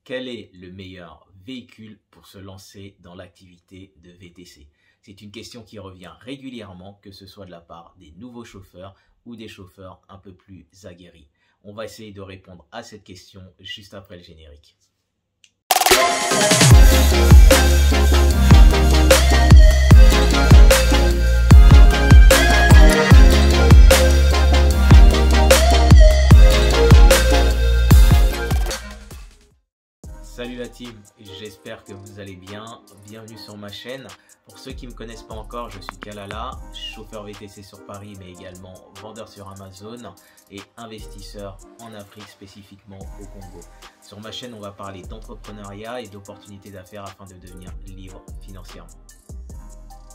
Quel est le meilleur véhicule pour se lancer dans l'activité de VTC? C'est une question qui revient régulièrement, que ce soit de la part des nouveaux chauffeurs ou des chauffeurs un peu plus aguerris. On va essayer de répondre à cette question juste après le générique. Salut la team, j'espère que vous allez bien. Bienvenue sur ma chaîne. Pour ceux qui ne me connaissent pas encore, je suis Kalala, chauffeur VTC sur Paris, mais également vendeur sur Amazon et investisseur en Afrique, spécifiquement au Congo. Sur ma chaîne, on va parler d'entrepreneuriat et d'opportunités d'affaires afin de devenir libre financièrement.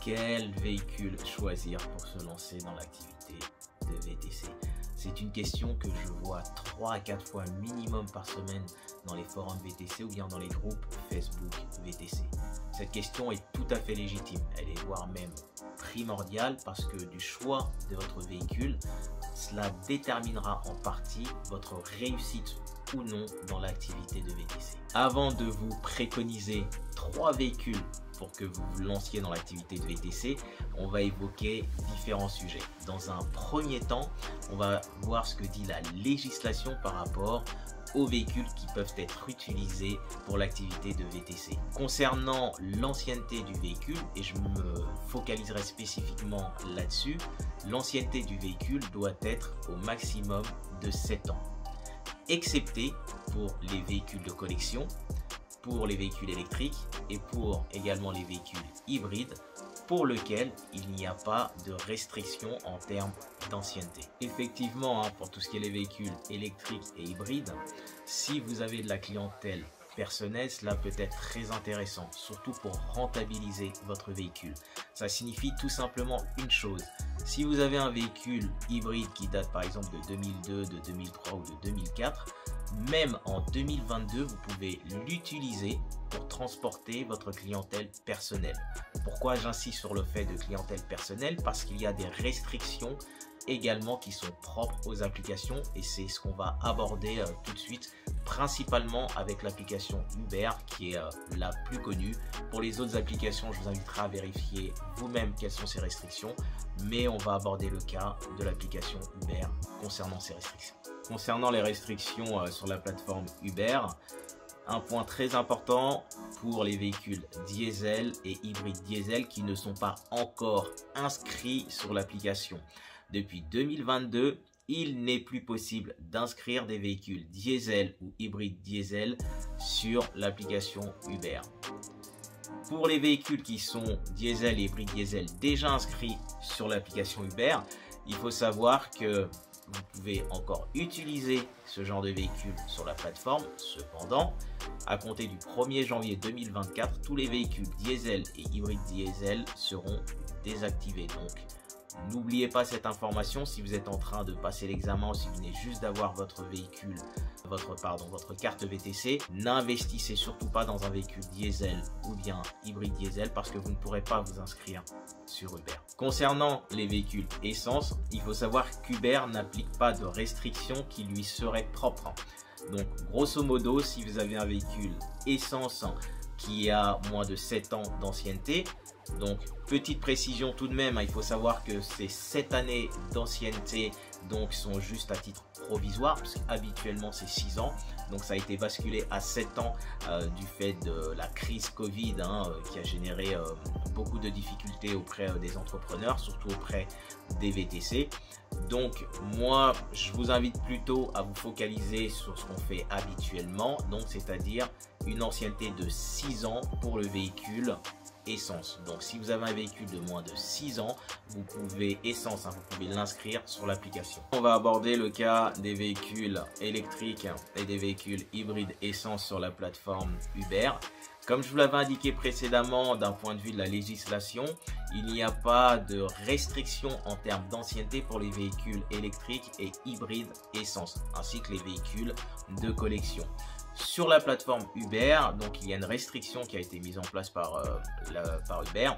Quel véhicule choisir pour se lancer dans l'activité de VTC? C'est une question que je vois 3 à 4 fois minimum par semaine dans les forums VTC ou bien dans les groupes Facebook VTC. Cette question est tout à fait légitime, elle est voire même primordiale parce que du choix de votre véhicule, cela déterminera en partie votre réussite ou non dans l'activité de VTC. Avant de vous préconiser 3 véhicules pour que vous vous lanciez dans l'activité de VTC, on va évoquer différents sujets. Dans un premier temps, on va voir ce que dit la législation par rapport aux véhicules qui peuvent être utilisés pour l'activité de VTC. Concernant l'ancienneté du véhicule, et je me focaliserai spécifiquement là-dessus, l'ancienneté du véhicule doit être au maximum de 7 ans, excepté pour les véhicules de collection, pour les véhicules électriques et pour également les véhicules hybrides pour lesquels il n'y a pas de restriction en termes d'ancienneté. Effectivement, pour tout ce qui est les véhicules électriques et hybrides, si vous avez de la clientèle personnelle, cela peut être très intéressant, surtout pour rentabiliser votre véhicule. Ça signifie tout simplement une chose. Si vous avez un véhicule hybride qui date par exemple de 2002, de 2003 ou de 2004, même en 2022, vous pouvez l'utiliser pour transporter votre clientèle personnelle. Pourquoi j'insiste sur le fait de clientèle personnelle? Parce qu'il y a des restrictions également qui sont propres aux applications et c'est ce qu'on va aborder tout de suite, principalement avec l'application Uber qui est la plus connue. Pour les autres applications, je vous inviterai à vérifier vous-même quelles sont ces restrictions, mais on va aborder le cas de l'application Uber concernant ces restrictions. Concernant les restrictions sur la plateforme Uber, un point très important pour les véhicules diesel et hybrides diesel qui ne sont pas encore inscrits sur l'application. Depuis 2022, il n'est plus possible d'inscrire des véhicules diesel ou hybrides diesel sur l'application Uber. Pour les véhicules qui sont diesel et hybrides diesel déjà inscrits sur l'application Uber, il faut savoir que vous pouvez encore utiliser ce genre de véhicule sur la plateforme. Cependant, à compter du 1er janvier 2024, tous les véhicules diesel et hybrides diesel seront désactivés. Donc, n'oubliez pas cette information si vous êtes en train de passer l'examen ou si vous venez juste d'avoir votre véhicule, votre carte VTC. N'investissez surtout pas dans un véhicule diesel ou bien hybride diesel parce que vous ne pourrez pas vous inscrire sur Uber. Concernant les véhicules essence, il faut savoir qu'Uber n'applique pas de restrictions qui lui seraient propres. Donc grosso modo, si vous avez un véhicule essence qui a moins de 7 ans d'ancienneté, donc petite précision tout de même, il faut savoir que ces 7 années d'ancienneté donc sont juste à titre provisoire parce qu'habituellement c'est 6 ans, donc ça a été basculé à 7 ans du fait de la crise Covid qui a généré beaucoup de difficultés auprès des entrepreneurs, surtout auprès des VTC. Donc moi je vous invite plutôt à vous focaliser sur ce qu'on fait habituellement, donc c'est-à-dire une ancienneté de 6 ans pour le véhicule essence. Donc si vous avez un véhicule de moins de 6 ans, vous pouvez vous pouvez l'inscrire sur l'application. On va aborder le cas des véhicules électriques et des véhicules hybrides essence sur la plateforme Uber. Comme je vous l'avais indiqué précédemment, d'un point de vue de la législation, il n'y a pas de restriction en termes d'ancienneté pour les véhicules électriques et hybrides essence, ainsi que les véhicules de collection. Sur la plateforme Uber, donc il y a une restriction qui a été mise en place par Uber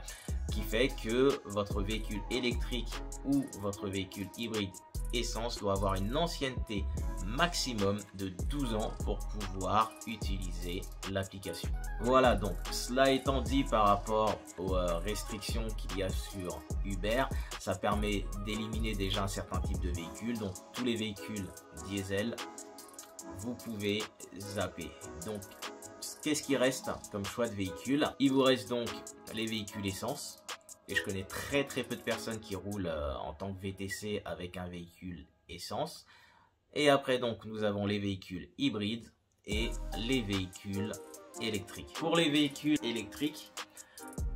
qui fait que votre véhicule électrique ou votre véhicule hybride essence doit avoir une ancienneté maximum de 12 ans pour pouvoir utiliser l'application. Voilà, donc cela étant dit, par rapport aux restrictions qu'il y a sur Uber, ça permet d'éliminer déjà un certain type de véhicules. Donc tous les véhicules diesel, vous pouvez zapper. Donc qu'est-ce qui reste comme choix de véhicule? Il vous reste donc les véhicules essence. Et je connais très peu de personnes qui roulent en tant que VTC avec un véhicule essence. Et après donc nous avons les véhicules hybrides et les véhicules électriques. Pour les véhicules électriques,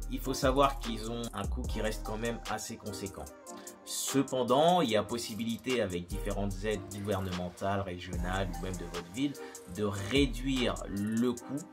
il faut savoir qu'ils ont un coût qui reste quand même assez conséquent. Cependant, il y a possibilité avec différentes aides gouvernementales, régionales ou même de votre ville de réduire le coût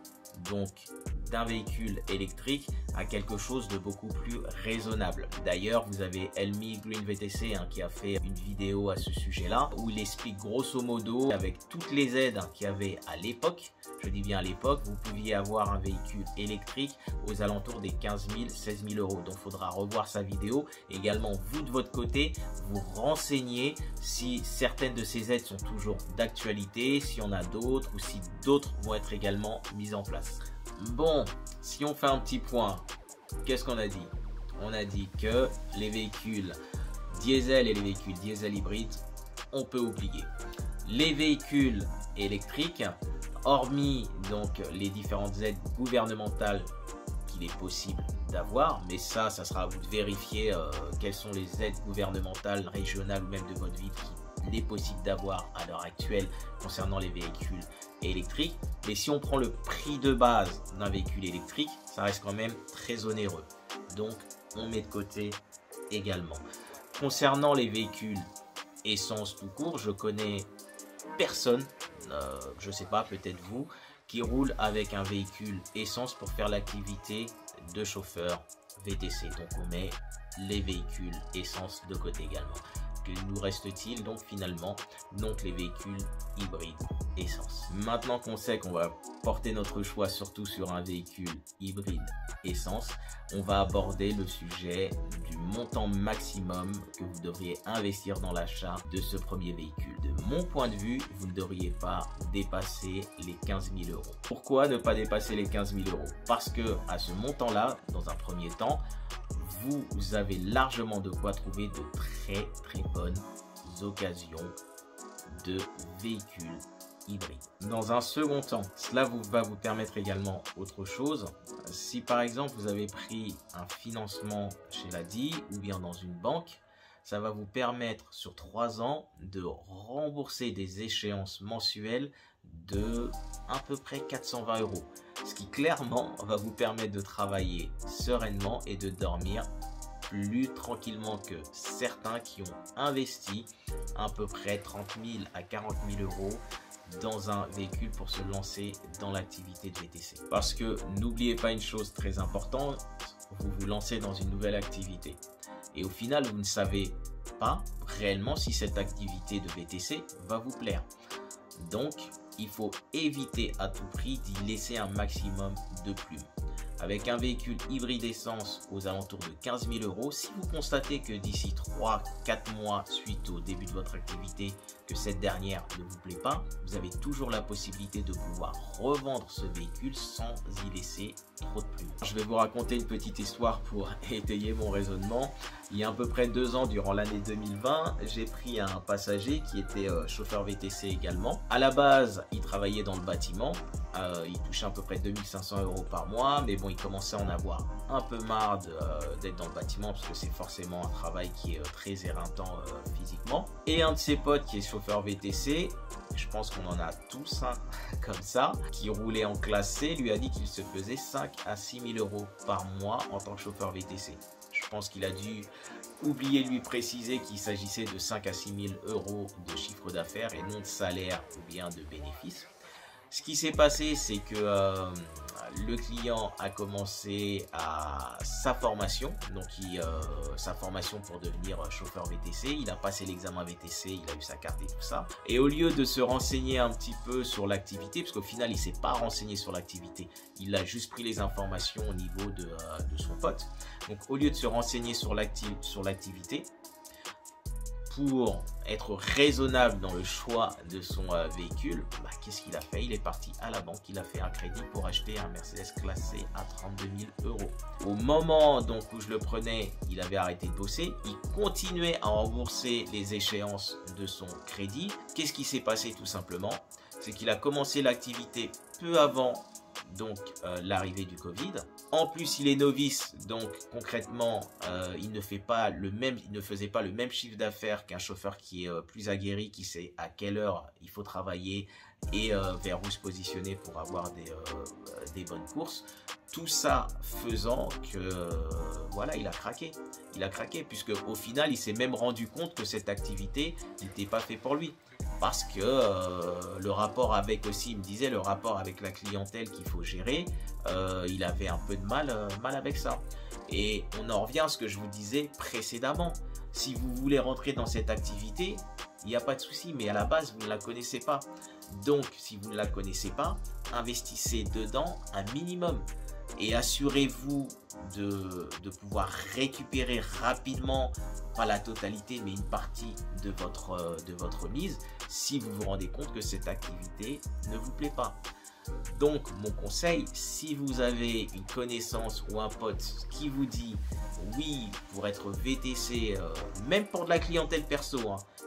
donc d'un véhicule électrique à quelque chose de beaucoup plus raisonnable. D'ailleurs, vous avez Elmi Green VTC qui a fait une vidéo à ce sujet-là où il explique grosso modo avec toutes les aides qu'il y avait à l'époque, je dis bien à l'époque, vous pouviez avoir un véhicule électrique aux alentours des 15 000, 16 000 euros. Donc, il faudra revoir sa vidéo. Également, vous de votre côté, vous renseignez si certaines de ces aides sont toujours d'actualité, s'il y en a d'autres ou si d'autres vont être également mises en place. Bon, si on fait un petit point, qu'est-ce qu'on a dit? On a dit que les véhicules diesel et les véhicules diesel hybrides, on peut oublier. Les véhicules électriques, hormis donc les différentes aides gouvernementales qu'il est possible d'avoir, mais ça sera à vous de vérifier quelles sont les aides gouvernementales, régionales ou même de votre ville qu'il est possible d'avoir à l'heure actuelle concernant les véhicules électriques. Mais si on prend le prix de base d'un véhicule électrique, ça reste quand même très onéreux. Donc, on met de côté également. Concernant les véhicules essence tout court, je connais personne, je sais pas, peut-être vous, qui roule avec un véhicule essence pour faire l'activité de chauffeur VTC. Donc, on met les véhicules essence de côté également. Que nous reste-t-il donc finalement? Donc les véhicules hybrides essence. Maintenant qu'on sait qu'on va porter notre choix surtout sur un véhicule hybride essence, on va aborder le sujet du montant maximum que vous devriez investir dans l'achat de ce premier véhicule. De mon point de vue, vous ne devriez pas dépasser les 15 000 euros. Pourquoi ne pas dépasser les 15 000 euros? Parce que à ce montant-là, dans un premier temps, vous avez largement de quoi trouver de très bonnes occasions de véhicules hybrides. Dans un second temps, cela va vous permettre également autre chose. Si par exemple vous avez pris un financement chez l'ADI ou bien dans une banque, ça va vous permettre sur 3 ans de rembourser des échéances mensuelles de à peu près 420 euros. Ce qui clairement va vous permettre de travailler sereinement et de dormir plus tranquillement que certains qui ont investi à peu près 30 000 à 40 000 euros dans un véhicule pour se lancer dans l'activité de VTC. Parce que n'oubliez pas une chose très importante, vous vous lancez dans une nouvelle activité. Et au final, vous ne savez pas réellement si cette activité de VTC va vous plaire. Donc, il faut éviter à tout prix d'y laisser un maximum de plumes. Avec un véhicule hybride essence aux alentours de 15 000 euros, si vous constatez que d'ici 3-4 mois suite au début de votre activité, que cette dernière ne vous plaît pas, vous avez toujours la possibilité de pouvoir revendre ce véhicule sans y laisser trop de plumes. Je vais vous raconter une petite histoire pour étayer mon raisonnement. Il y a à peu près 2 ans, durant l'année 2020, j'ai pris un passager qui était chauffeur VTC également. À la base, il travaillait dans le bâtiment. Il touchait à peu près 2500 euros par mois, mais bon, il commençait à en avoir un peu marre d'être dans le bâtiment parce que c'est forcément un travail qui est très éreintant physiquement. Et un de ses potes qui est chauffeur VTC, je pense qu'on en a tous un comme ça, qui roulait en classe C, lui a dit qu'il se faisait 5 à 6 000 euros par mois en tant que chauffeur VTC. Je pense qu'il a dû oublier de lui préciser qu'il s'agissait de 5 à 6 000 euros de chiffre d'affaires et non de salaire ou bien de bénéfice. Ce qui s'est passé, c'est que le client a commencé sa formation, donc sa formation pour devenir chauffeur VTC. Il a passé l'examen VTC, il a eu sa carte et tout ça. Et au lieu de se renseigner un petit peu sur l'activité, parce qu'au final, il ne s'est pas renseigné sur l'activité, il a juste pris les informations au niveau de son pote. Donc, au lieu de se renseigner sur l'activité, pour être raisonnable dans le choix de son véhicule, qu'est-ce qu'il a fait? Il est parti à la banque, il a fait un crédit pour acheter un Mercedes classé à 32 000 €. Au moment donc où je le prenais, il avait arrêté de bosser, il continuait à rembourser les échéances de son crédit. Qu'est-ce qui s'est passé tout simplement? C'est qu'il a commencé l'activité peu avant donc l'arrivée du Covid. En plus, il est novice, donc concrètement, il ne faisait pas le même chiffre d'affaires qu'un chauffeur qui est plus aguerri, qui sait à quelle heure il faut travailler et vers où se positionner pour avoir des bonnes courses. Tout ça faisant que voilà, il a craqué. Il a craqué puisque au final, il s'est même rendu compte que cette activité n'était pas faite pour lui. Parce que le rapport avec aussi, il me disait, le rapport avec la clientèle qu'il faut gérer, il avait un peu de mal avec ça. Et on en revient à ce que je vous disais précédemment. Si vous voulez rentrer dans cette activité, il n'y a pas de souci, mais à la base, vous ne la connaissez pas. Donc, si vous ne la connaissez pas, investissez dedans un minimum. Et assurez-vous de pouvoir récupérer rapidement, pas la totalité, mais une partie de votre mise, si vous vous rendez compte que cette activité ne vous plaît pas. Donc, mon conseil, si vous avez une connaissance ou un pote qui vous dit oui, pour être VTC, même pour de la clientèle perso,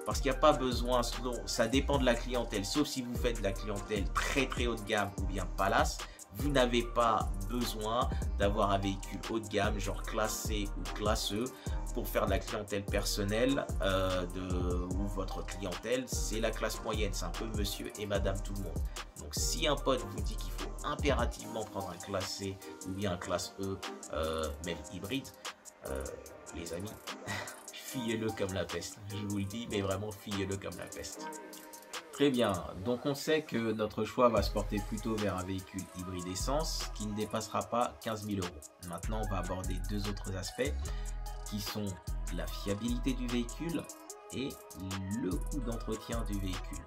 parce qu'il n'y a pas besoin, ça dépend de la clientèle, sauf si vous faites de la clientèle très très haut de gamme ou bien palace, vous n'avez pas besoin d'avoir un véhicule haut de gamme, genre classe C ou classe E, pour faire de la clientèle personnelle ou votre clientèle, c'est la classe moyenne. C'est un peu monsieur et madame tout le monde. Donc, si un pote vous dit qu'il faut impérativement prendre un classe C ou bien un classe E, même hybride, les amis, fuyez-le comme la peste. Je vous le dis, mais vraiment, fuyez-le comme la peste. Très bien, donc on sait que notre choix va se porter plutôt vers un véhicule hybride essence qui ne dépassera pas 15 000 €. Maintenant, on va aborder deux autres aspects qui sont la fiabilité du véhicule et le coût d'entretien du véhicule.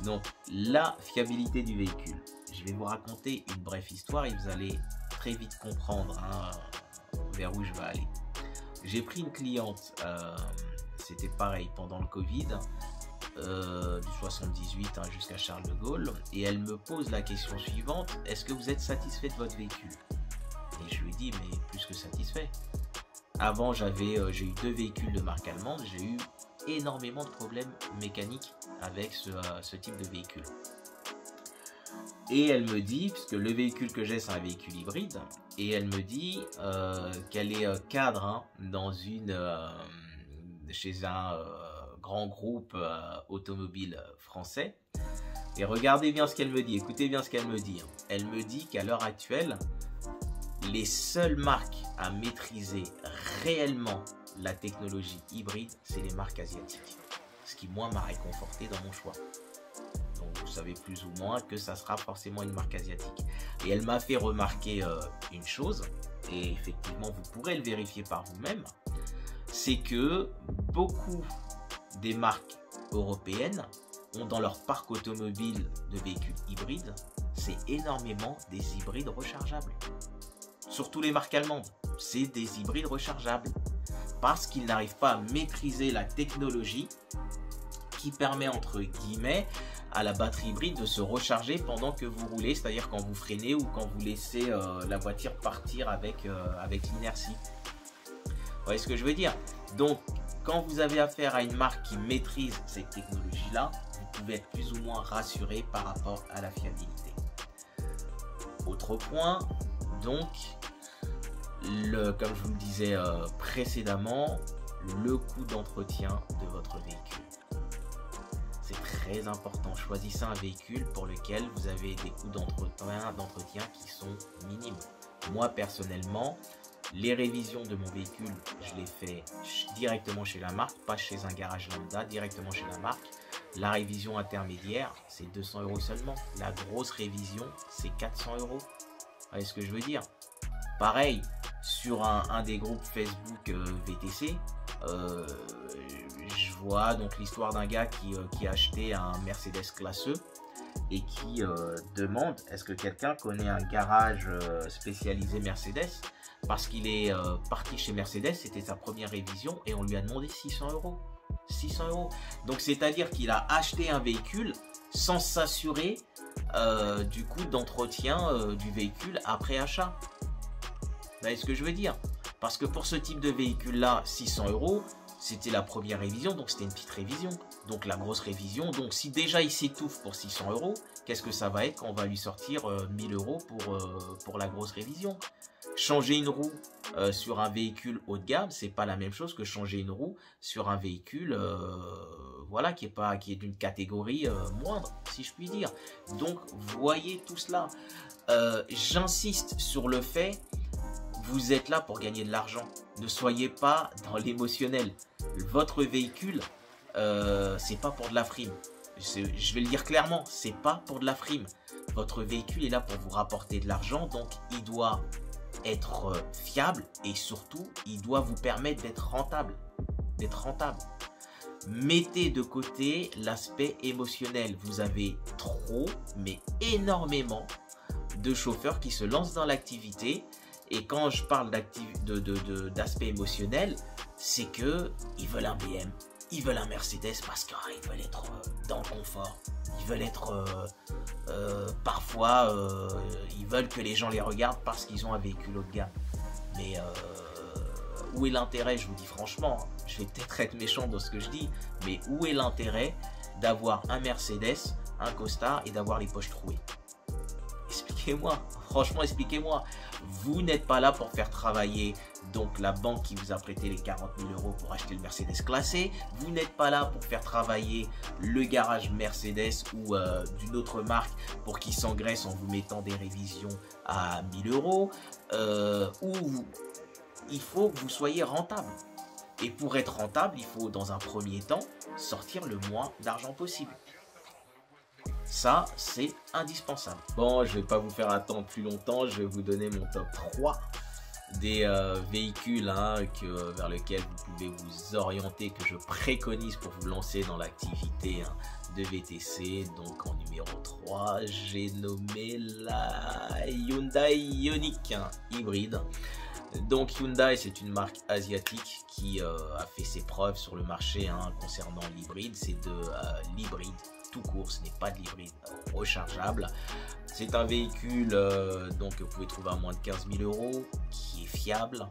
Donc, la fiabilité du véhicule. Je vais vous raconter une brève histoire et vous allez très vite comprendre vers où je vais aller. J'ai pris une cliente, c'était pareil pendant le Covid, du 78 jusqu'à Charles de Gaulle, et elle me pose la question suivante: est-ce que vous êtes satisfait de votre véhicule? Et je lui dis, mais plus que satisfait. Avant, j'ai eu deux véhicules de marque allemande, j'ai eu énormément de problèmes mécaniques avec ce type de véhicule. Et elle me dit, puisque le véhicule que j'ai c'est un véhicule hybride, et elle me dit qu'elle est cadre chez un grand groupe automobile français. Et regardez bien ce qu'elle me dit, écoutez bien ce qu'elle me dit. Elle me dit qu'à l'heure actuelle, les seules marques à maîtriser réellement la technologie hybride, c'est les marques asiatiques. Ce qui, moi, m'a réconforté dans mon choix. Donc, vous savez plus ou moins que ça sera forcément une marque asiatique. Et elle m'a fait remarquer une chose, et effectivement, vous pourrez le vérifier par vous-même, c'est que beaucoup des marques européennes ont dans leur parc automobile de véhicules hybrides, c'est énormément des hybrides rechargeables. Surtout les marques allemandes, c'est des hybrides rechargeables parce qu'ils n'arrivent pas à maîtriser la technologie qui permet, entre guillemets, à la batterie hybride de se recharger pendant que vous roulez, c'est-à-dire quand vous freinez ou quand vous laissez la voiture partir avec l'inertie. Vous voyez ce que je veux dire? Donc, quand vous avez affaire à une marque qui maîtrise cette technologie-là, vous pouvez être plus ou moins rassuré par rapport à la fiabilité. Autre point, donc, comme je vous le disais précédemment, le coût d'entretien de votre véhicule. C'est très important. Choisissez un véhicule pour lequel vous avez des coûts d'entretien qui sont minimes. Moi, personnellement, les révisions de mon véhicule, je les fais directement chez la marque, pas chez un garage lambda, directement chez la marque. La révision intermédiaire, c'est 200 € seulement. La grosse révision, c'est 400 €. Vous voyez ce que je veux dire? Pareil, sur un des groupes Facebook VTC, je vois donc l'histoire d'un gars qui a acheté un Mercedes classe E et qui demande est-ce que quelqu'un connaît un garage spécialisé Mercedes, parce qu'il est parti chez Mercedes, c'était sa première révision et on lui a demandé 600 €. 600 €. Donc c'est-à-dire qu'il a acheté un véhicule sans s'assurer du coût d'entretien du véhicule après achat. Vous voyez ce que je veux dire? Parce que pour ce type de véhicule-là, 600 €, c'était la première révision, donc c'était une petite révision. Donc la grosse révision, donc si déjà il s'étouffe pour 600 €, qu'est-ce que ça va être quand on va lui sortir 1000 € pour la grosse révision? Changer une roue sur un véhicule haut de gamme, c'est pas la même chose que changer une roue sur un véhicule voilà, qui est d'une catégorie moindre, si je puis dire. Donc voyez tout cela. J'insiste sur le fait, vous êtes là pour gagner de l'argent. Ne soyez pas dans l'émotionnel. Votre véhicule, c'est pas pour de la frime. Je vais le dire clairement, c'est pas pour de la frime. Votre véhicule est là pour vous rapporter de l'argent, donc il doit être fiable et surtout, il doit vous permettre d'être rentable. Mettez de côté l'aspect émotionnel. Vous avez trop, mais énormément de chauffeurs qui se lancent dans l'activité. Et quand je parle d'aspect émotionnel, c'est que ils veulent un BM, ils veulent un Mercedes parce qu'ils veulent être dans le confort. Ils veulent être parfois, ils veulent que les gens les regardent parce qu'ils ont un véhicule haut de gamme. Mais où est l'intérêt? Je vous dis franchement, je vais peut-être être méchant dans ce que je dis, mais où est l'intérêt d'avoir un Mercedes, un costard et d'avoir les poches trouées? Expliquez-moi, franchement expliquez-moi. Vous n'êtes pas là pour faire travailler donc la banque qui vous a prêté les 40 000 € pour acheter le Mercedes classé. Vous n'êtes pas là pour faire travailler le garage Mercedes ou d'une autre marque pour qu'il s'engraisse en vous mettant des révisions à 1000 €. Il faut que vous soyez rentable. Et pour être rentable, il faut dans un premier temps sortir le moins d'argent possible. Ça, c'est indispensable. Bon, je ne vais pas vous faire attendre plus longtemps. Je vais vous donner mon top 3 des véhicules vers lesquels vous pouvez vous orienter, que je préconise pour vous lancer dans l'activité de VTC. Donc en numéro 3, j'ai nommé la Hyundai Ioniq hybride. Donc Hyundai, c'est une marque asiatique qui a fait ses preuves sur le marché concernant l'hybride. C'est de l'hybride tout court, ce n'est pas de l'hybride rechargeable. C'est un véhicule donc que vous pouvez trouver à moins de 15 000 €, qui est fiable,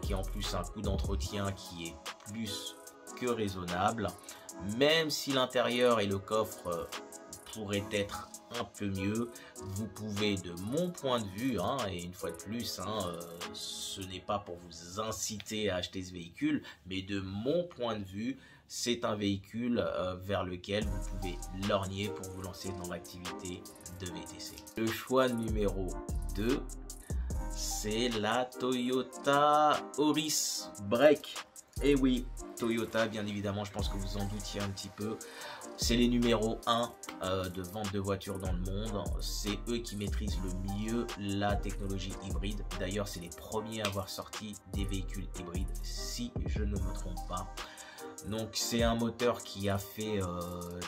qui a en plus un coût d'entretien qui est plus que raisonnable, même si l'intérieur et le coffre pourraient être un peu mieux. Vous pouvez, de mon point de vue, et une fois de plus, ce n'est pas pour vous inciter à acheter ce véhicule, mais de mon point de vue, c'est un véhicule vers lequel vous pouvez lorgner pour vous lancer dans l'activité de VTC. Le choix numéro 2, c'est la Toyota Auris Break. Et oui, Toyota, bien évidemment, je pense que vous en doutiez un petit peu. C'est les numéros 1 de vente de voitures dans le monde. C'est eux qui maîtrisent le mieux la technologie hybride. D'ailleurs, c'est les premiers à avoir sorti des véhicules hybrides, si je ne me trompe pas. Donc c'est un moteur qui a fait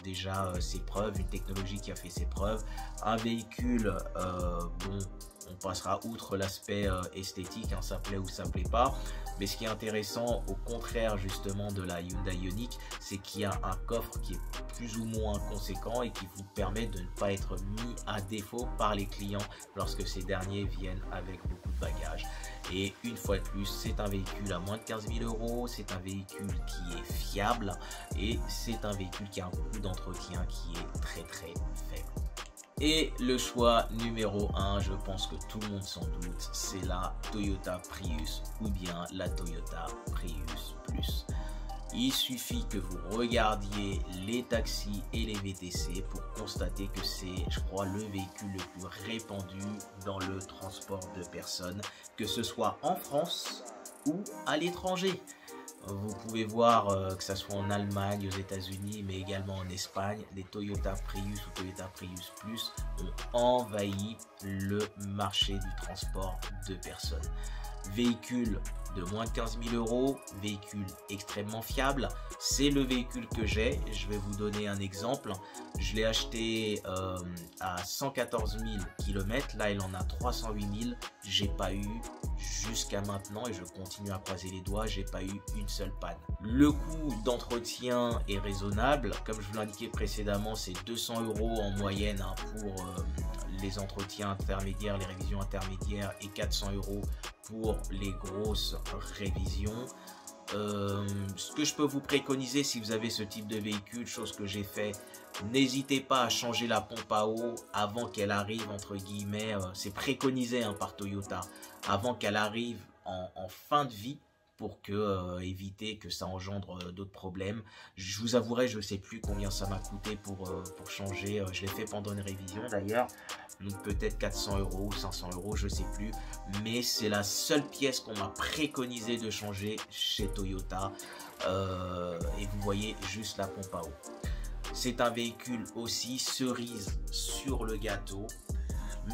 déjà ses preuves, une technologie qui a fait ses preuves. Un véhicule, bon, on passera outre l'aspect esthétique, ça plaît ou ça plaît pas. Mais ce qui est intéressant, au contraire justement de la Hyundai Ioniq, c'est qu'il y a un coffre qui est plus ou moins conséquent et qui vous permet de ne pas être mis à défaut par les clients lorsque ces derniers viennent avec beaucoup de bagages. Et une fois de plus, c'est un véhicule à moins de 15 000 €, c'est un véhicule qui est fiable et c'est un véhicule qui a un coût d'entretien qui est très très faible. Et le choix numéro 1, je pense que tout le monde s'en doute, c'est la Toyota Prius ou bien la Toyota Prius Plus. Il suffit que vous regardiez les taxis et les VTC pour constater que c'est, je crois, le véhicule le plus répandu dans le transport de personnes, que ce soit en France ou à l'étranger. Vous pouvez voir que ce soit en Allemagne, aux États-Unis, mais également en Espagne, les Toyota Prius ou Toyota Prius Plus ont envahi le marché du transport de personnes. Véhicule de moins de 15 000 €, véhicule extrêmement fiable. C'est le véhicule que j'ai. Je vais vous donner un exemple. Je l'ai acheté à 114 000 km. Là, il en a 308 000. J'ai pas eu jusqu'à maintenant, et je continue à croiser les doigts, j'ai pas eu une seule panne. Le coût d'entretien est raisonnable. Comme je vous l'indiquais précédemment, c'est 200 € en moyenne hein, pour les entretiens intermédiaires, les révisions intermédiaires et 400 € pour les grosses révisions. Ce que je peux vous préconiser si vous avez ce type de véhicule, chose que j'ai fait, n'hésitez pas à changer la pompe à eau avant qu'elle arrive, entre guillemets, c'est préconisé hein, par Toyota, avant qu'elle arrive en fin de vie, pour éviter que ça engendre d'autres problèmes. Je vous avouerai, je ne sais plus combien ça m'a coûté pour changer, je l'ai fait pendant une révision d'ailleurs, donc peut-être 400 € ou 500 €, je ne sais plus, mais c'est la seule pièce qu'on m'a préconisé de changer chez Toyota, et vous voyez juste la pompe à eau. C'est un véhicule aussi cerise sur le gâteau,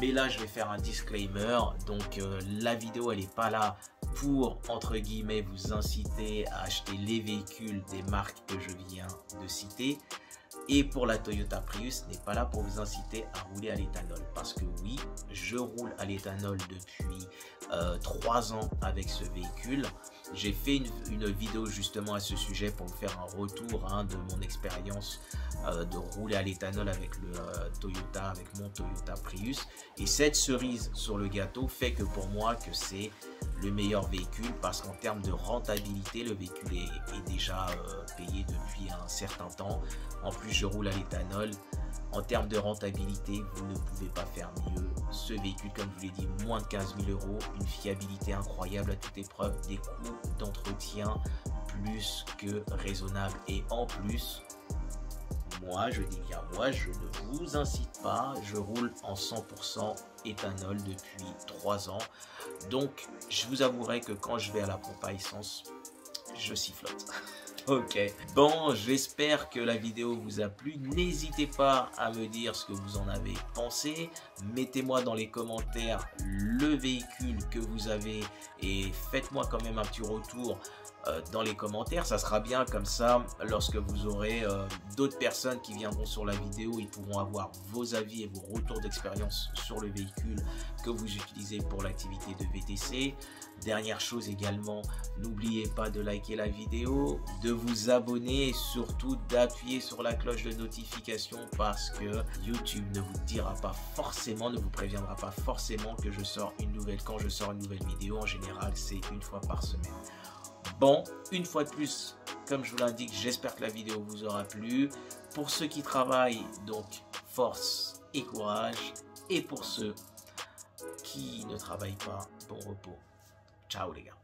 mais là je vais faire un disclaimer, donc la vidéo elle n'est pas là pour entre guillemets vous inciter à acheter les véhicules des marques que je viens de citer, et pour la Toyota Prius n'est pas là pour vous inciter à rouler à l'éthanol, parce que oui, je roule à l'éthanol depuis 3 ans avec ce véhicule. J'ai fait une vidéo justement à ce sujet pour vous faire un retour hein, de mon expérience de rouler à l'éthanol avec avec mon Toyota Prius, et cette cerise sur le gâteau fait que pour moi que c'est le meilleur véhicule, parce qu'en termes de rentabilité le véhicule est déjà payé depuis un certain temps. En plus je roule à l'éthanol. En termes de rentabilité, vous ne pouvez pas faire mieux. Ce véhicule, comme je vous l'ai dit, moins de 15 000 €, une fiabilité incroyable à toute épreuve, des coûts d'entretien plus que raisonnables. Et en plus, moi, je dis bien moi, je ne vous incite pas, je roule en 100% éthanol depuis 3 ans. Donc, je vous avouerai que quand je vais à la pompe à essence, je sifflote. Ok, bon, j'espère que la vidéo vous a plu. N'hésitez pas à me dire ce que vous en avez pensé. Mettez-moi dans les commentaires le véhicule que vous avez et faites-moi quand même un petit retour dans les commentaires. Ça sera bien, comme ça lorsque vous aurez d'autres personnes qui viendront sur la vidéo, ils pourront avoir vos avis et vos retours d'expérience sur le véhicule que vous utilisez pour l'activité de VTC. Dernière chose également, n'oubliez pas de liker la vidéo, de vous abonner et surtout d'appuyer sur la cloche de notification, parce que YouTube ne vous dira pas forcément, ne vous préviendra pas forcément que quand je sors une nouvelle vidéo. En général, c'est une fois par semaine. Bon, une fois de plus, comme je vous l'indique, j'espère que la vidéo vous aura plu. Pour ceux qui travaillent, donc force et courage. Et pour ceux qui ne travaillent pas, bon repos. Ciao les gars.